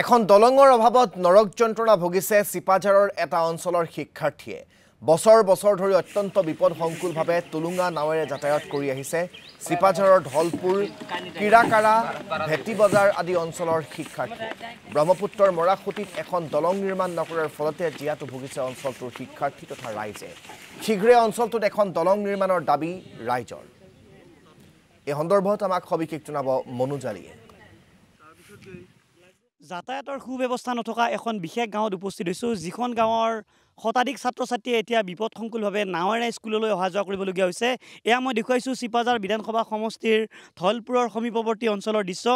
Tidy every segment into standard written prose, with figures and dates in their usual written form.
এখন দলঙৰ অভাৱত নৰক যন্ত্ৰণা ভুগিছে চিপাঝাৰৰ এটা অঞ্চলৰ শিক্ষাৰ্থীয়ে বছৰ বছৰ ধৰি অত্যন্ত বিপদসংকুলভাৱে তুলুঙা নাৱেৰে যাতায়াত কৰি আহিছে চিপাঝাৰৰ ঢলপুৰ কিৰাকাৰা ভেটি বজাৰ আদি অঞ্চলৰ শিক্ষাৰ্থী ব্ৰহ্মপুত্ৰৰ মৰাখুটিত এখন দলং নিৰ্মাণ নকৰাৰ ফলতে জিয়াটো ভুগিছে অঞ্চলটোৰ শিক্ষাৰ্থী তথা ৰাইজে শীঘ্ৰে অঞ্চলটোত এখন দলং নিৰ্মাণৰ দাবী ৰাইজৰ এই সন্দৰ্ভত আমাক সবিশেষ জনাব মনুজালিয়ে যাতায়াতৰ সুব্যৱস্থা নথকা এখন বিশেষ গাঁৱত উপস্থিত হৈছোঁ যিখন গাঁৱৰ শতাধিক ছাত্ৰ ছাত্ৰীয়ে এতিয়া বিপদসংকুলভাৱে নাৱেৰে স্কুললৈ অহা যোৱা কৰিবলগীয়া হৈছে এয়া মই দেখুৱাইছোঁ চিপাঝাৰ বিধানসভা সমষ্টিৰ ধলপুৰৰ সমীপৱৰ্তী অঞ্চলৰ দৃশ্য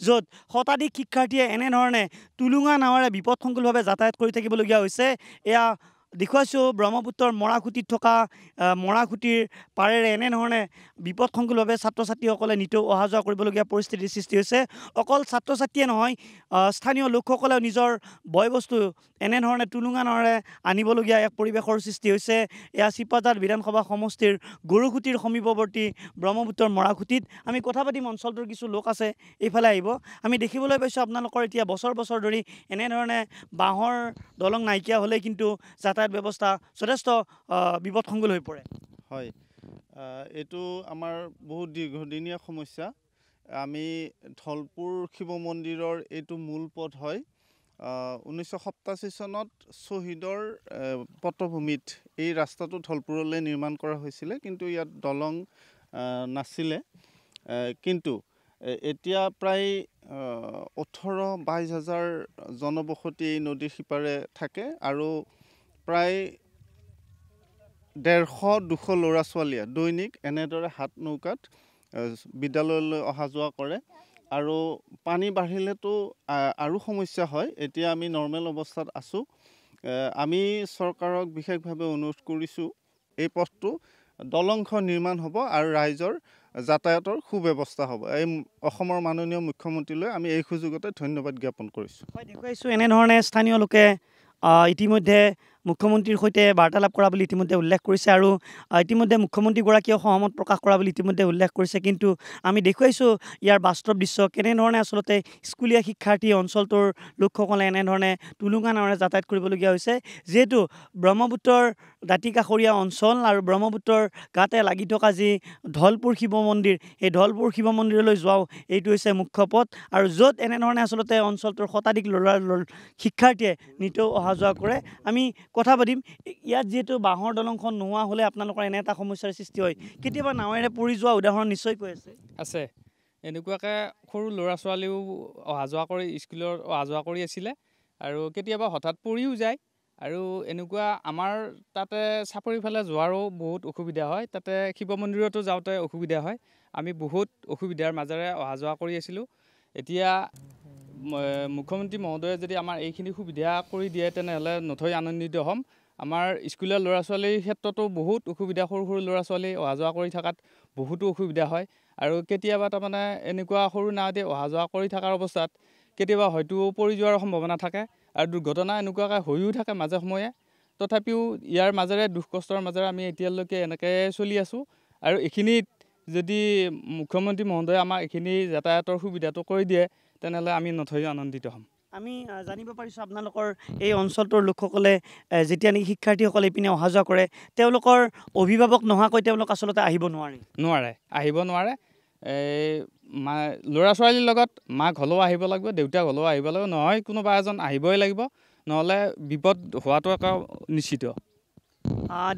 য'ত শতাধিক শিক্ষাৰ্থীয়ে এনেধৰণে তুলুঙা নাৱেৰে বিপদসংকুলভাৱে যাতায়াত কৰি থাকিবলগীয়া হৈছে এয়া দেখুৱাইছোঁ ব্ৰহ্মপুত্ৰৰ মৰাখুটিত থকা মৰাখুটিৰ পাৰেৰে এনেধৰণে বিপদসংকুলভাৱে ছাত্ৰ ছাত্ৰীসকলে নিতৌ অহা যোৱা কৰিবলগীয়া পৰিস্থিতিৰ সৃষ্টি হৈছে অকল ছাত্ৰ ছাত্ৰীয়ে নহয় স্থানীয় লোকসকলেও নিজৰ বয় বস্তু এনেধৰণে তুলুঙা নাৱেৰে আনিবলগীয়া এক পৰিৱেশৰ সৃষ্টি হৈছে এয়া চিপাঝাৰ বিধানসভা সমষ্টিৰ গৰুখুটিৰ সমীপৱৰ্তী ব্ৰহ্মপুত্ৰৰ মৰাখুটিত আমি কথা পাতিম অঞ্চলটোৰ কিছু লোক আছে এইফালে আহিব আমি দেখিবলৈ পাইছোঁ আপোনালোকৰ এতিয়া বছৰ বছৰ ধৰি এনেধৰণে বাঁহৰ দলং নাইকিয়া হ'লে কিন্তু যাতায়াত ব্যৱস্থা যথেষ্ট বিপদসংকুল হৈ পৰে হয় এইটো আমাৰ বহুত দীৰ্ঘদিনীয়া সমস্যা আমি ধলপুৰ শিৱ মন্দিৰৰ এইটো মূল পথ হয় 1987 চনত শ্বহীদৰ পটভূমিত এই ৰাস্তাটো ধলপুৰলৈ নিৰ্মাণ কৰা হৈছিলে কিন্তু ইয়াত দলং নাছিলে কিন্তু এতিয়া প্ৰায় 18-22 হাজাৰ জনবসতি এই নদীৰ সিপাৰে থাকে আৰু প্ৰায় 150-200 ল'ৰা ছোৱালীয়ে দৈনিক এনেদৰে হাত নৌকাত বিদ্যালয়লৈ অহা যোৱা কৰে আৰু পানী বাঢ়িলেতো আৰু সমস্যা হয় এতিয়া আমি নৰ্মেল অৱস্থাত আছোঁ আমি চৰকাৰক বিশেষভাৱে অনুৰোধ কৰিছোঁ এই পথটো দলংখন নিৰ্মাণ হ'ব আৰু ৰাইজৰ যাতায়াতৰ সুব্যৱস্থা হ'ব এই অসমৰ মাননীয় মুখ্যমন্ত্ৰীলৈ আমি এই সুযোগতে ধন্যবাদ জ্ঞাপন কৰিছোঁ হয় দেখুৱাইছোঁ এনেধৰণে স্থানীয় লোকে ইতিমধ্যে মুখ্যমন্ত্ৰীৰ সৈতে বাৰ্তালাপ কৰা বুলি ইতিমধ্যে উল্লেখ কৰিছে আৰু ইতিমধ্যে মুখ্যমন্ত্ৰীগৰাকীয়েও সহমত প্ৰকাশ কৰা বুলি ইতিমধ্যে উল্লেখ কৰিছে কিন্তু আমি দেখুৱাইছোঁ ইয়াৰ বাস্তৱ দৃশ্য কেনেধৰণে আচলতে স্কুলীয়া শিক্ষাৰ্থী অঞ্চলটোৰ লোকসকলে এনেধৰণে তুলুঙা নাৱেৰে যাতায়াত কৰিবলগীয়া হৈছে যিহেতু ব্ৰহ্মপুত্ৰৰ দাঁতিকাষৰীয়া অঞ্চল আৰু ব্ৰহ্মপুত্ৰৰ গাতে লাগি থকা যি ধলপুৰ শিৱ মন্দিৰ এই ধলপুৰ শিৱ মন্দিৰলৈ যোৱাও এইটো হৈছে মুখ্য পথ আৰু য'ত এনেধৰণে আচলতে অঞ্চলটোৰ শতাধিক শিক্ষাৰ্থীয়ে নিতৌ অহা যোৱা কৰে আমি কথা পাতিম ইয়াত যিহেতু বাঁহৰ দলংখন নোহোৱা হ'লে আপোনালোকৰ এনে এটা সমস্যাৰ সৃষ্টি হয় কেতিয়াবা নাৱেৰে পৰি যোৱা উদাহৰণ নিশ্চয় কৈ আছে এনেকুৱাকৈ সৰু ল'ৰা ছোৱালীও অহা যোৱা কৰি স্কুলৰ অহা যোৱা কৰি আছিলে আৰু কেতিয়াবা হঠাৎ পৰিও যায় আৰু এনেকুৱা আমাৰ তাতে চাপৰিফালে যোৱাৰো বহুত অসুবিধা হয় তাতে শিৱ মন্দিৰতো যাওঁতে অসুবিধা হয় আমি বহুত অসুবিধাৰ মাজেৰে অহা যোৱা কৰি আছিলোঁ এতিয়া মুখ্যমন্ত্ৰী মহোদয়ে যদি আমাৰ এইখিনি সুবিধা কৰি দিয়ে তেনেহ'লে নথৈ আনন্দিত হ'ম আমাৰ স্কুলীয়া ল'ৰা ছোৱালীৰ ক্ষেত্ৰতো বহুত অসুবিধা সৰু সৰু ল'ৰা ছোৱালী অহা যোৱা কৰি থকাত বহুতো অসুবিধা হয় আৰু কেতিয়াবা তাৰমানে এনেকুৱা সৰু নাৱেদি অহা যোৱা কৰি থকাৰ অৱস্থাত কেতিয়াবা হয়তো পৰি যোৱাৰ সম্ভাৱনা থাকে আৰু দুৰ্ঘটনা এনেকুৱাকৈ হৈও থাকে মাজে সময়ে তথাপিও ইয়াৰ মাজেৰে দুখ কষ্টৰ মাজেৰে আমি এতিয়ালৈকে এনেকৈ চলি আছোঁ আৰু এইখিনিত যদি মুখ্যমন্ত্ৰী মহোদয়ে আমাক এইখিনি যাতায়াতৰ সুবিধাটো কৰি দিয়ে তেনেহ'লে আমি নথৈ আনন্দিত হ'ম আমি জানিব পাৰিছোঁ আপোনালোকৰ এই অঞ্চলটোৰ লোকসকলে যেতিয়া নেকি শিক্ষাৰ্থীসকলে ইপিনে অহা যোৱা কৰে তেওঁলোকৰ অভিভাৱক নোহোৱাকৈ তেওঁলোক আচলতে আহিব আহিব নোৱাৰে ল'ৰা ছোৱালীৰ লগত মাক হ'লেও আহিব লাগিব দেউতাক হ'লেও আহিব লাগিব নহয় কোনোবা এজন আহিবই লাগিব নহ'লে বিপদ হোৱাটো এটা নিশ্চিত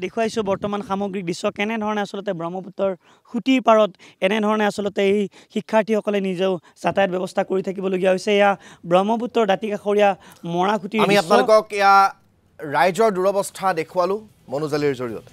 দেখুৱাইছোঁ বৰ্তমান সামগ্ৰিক দৃশ্য কেনেধৰণে আচলতে ব্ৰহ্মপুত্ৰৰ খুঁটিৰ পাৰত এনেধৰণে আচলতে এই শিক্ষাৰ্থীসকলে নিজেও যাতায়াত ব্যৱস্থা কৰি থাকিবলগীয়া হৈছে এয়া ব্ৰহ্মপুত্ৰৰ দাঁতিকাষৰীয়া মৰাখুটিৰ আমি আপোনালোকক এয়া ৰাইজৰ দুৰৱস্থা দেখুৱালোঁ মনুজালিৰ জৰিয়তে